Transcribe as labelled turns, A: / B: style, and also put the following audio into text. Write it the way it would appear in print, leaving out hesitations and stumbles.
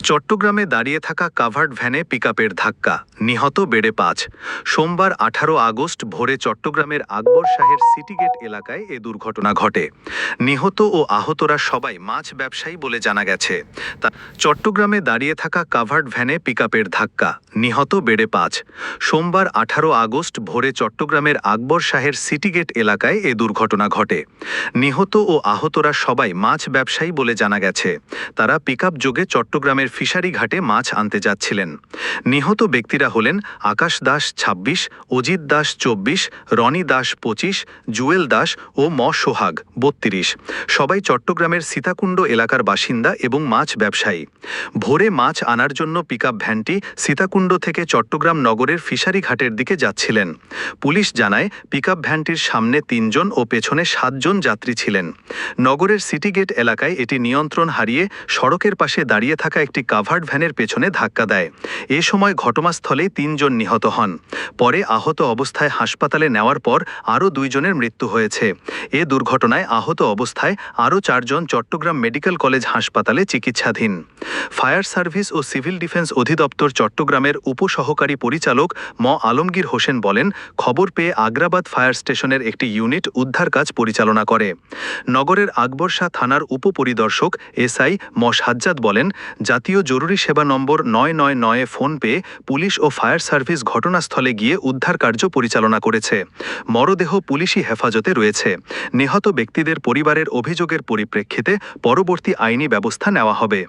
A: চট্টগ্রামে দাঁড়িয়ে থাকা কাভার্ড ভ্যানে পিকআপের ধাক্কা, নিহত বেড়ে ৫। সোমবার ১৮ আগস্ট ভোরে চট্টগ্রামের আকবর শাহের সিটিগেট এলাকায় এ দুর্ঘটনা ঘটে। নিহত ও আহতরা সবাই মাছ ব্যবসায়ী বলে জানা গেছে। চট্টগ্রামে দাঁড়িয়ে থাকা কাভার্ড ভ্যানে পিকআপের ধাক্কা, নিহত বেড়ে ৫। সোমবার ১৮ আগস্ট ভোরে চট্টগ্রামের আকবর শাহের সিটিগেট এলাকায় এ দুর্ঘটনা ঘটে। নিহত ও আহতরা সবাই মাছ ব্যবসায়ী বলে জানা গেছে। তারা পিকআপ যোগে চট্টগ্রামের ফিশারি ঘাটে মাছ আনতে যাচ্ছিলেন। নিহত ব্যক্তিরা হলেন আকাশ দাস ২৬, অজিত দাস ২৪, রনি দাস ২৫, জুয়েল দাস ও সোহাগ ৩২। সবাই চট্টগ্রামের সীতাকুণ্ড এলাকার বাসিন্দা এবং মাছ ব্যবসায়ী। ভোরে মাছ আনার জন্য পিকআপ ভ্যানটি সীতাকুণ্ড থেকে চট্টগ্রাম নগরের ফিশারি ঘাটের দিকে যাচ্ছিলেন। পুলিশ জানায় পিকআপ ভ্যানটির সামনে ৩ জন ও পেছনে ৭ জন যাত্রী ছিলেন। নগরের সিটিগেট এলাকায় এটি নিয়ন্ত্রণ হারিয়ে সড়কের পাশে দাঁড়িয়ে থাকা একটি কাভার্ড ভ্যানের পেছনে ধাক্কা দেয়। এ সময় ঘটনাস্থলে ৩ জন নিহত হন। পরে আহত অবস্থায় হাসপাতালে নেওয়ার পর আরও ২ জনের মৃত্যু হয়েছে। এ দুর্ঘটনায় আহত অবস্থায় আরও ৪ জন চট্টগ্রাম মেডিকেল কলেজ হাসপাতালে চিকিৎসাধীন। ফায়ার সার্ভিস ও সিভিল ডিফেন্স অধিদপ্তর চট্টগ্রামের উপসহকারী পরিচালক আলমগীর হোসেন বলেন, খবর পেয়ে আগ্রাবাদ ফায়ার স্টেশনের একটি ইউনিট উদ্ধার কাজ পরিচালনা করে। নগরের আকবর শাহ থানার উপপরিদর্শক এসআই সাজ্জাদ বলেন, জাতীয় জরুরি সেবা নম্বর ৯৯৯-এ ফোন পেয়ে পুলিশ ও ফায়ার সার্ভিস ঘটনাস্থলে গিয়ে উদ্ধার কার্য পরিচালনা করেছে। মরদেহ পুলিশি হেফাজতে রয়েছে। নিহত ব্যক্তিদের পরিবারের অভিযোগের পরিপ্রেক্ষিতে পরবর্তী আইনি ব্যবস্থা নেওয়া হবে।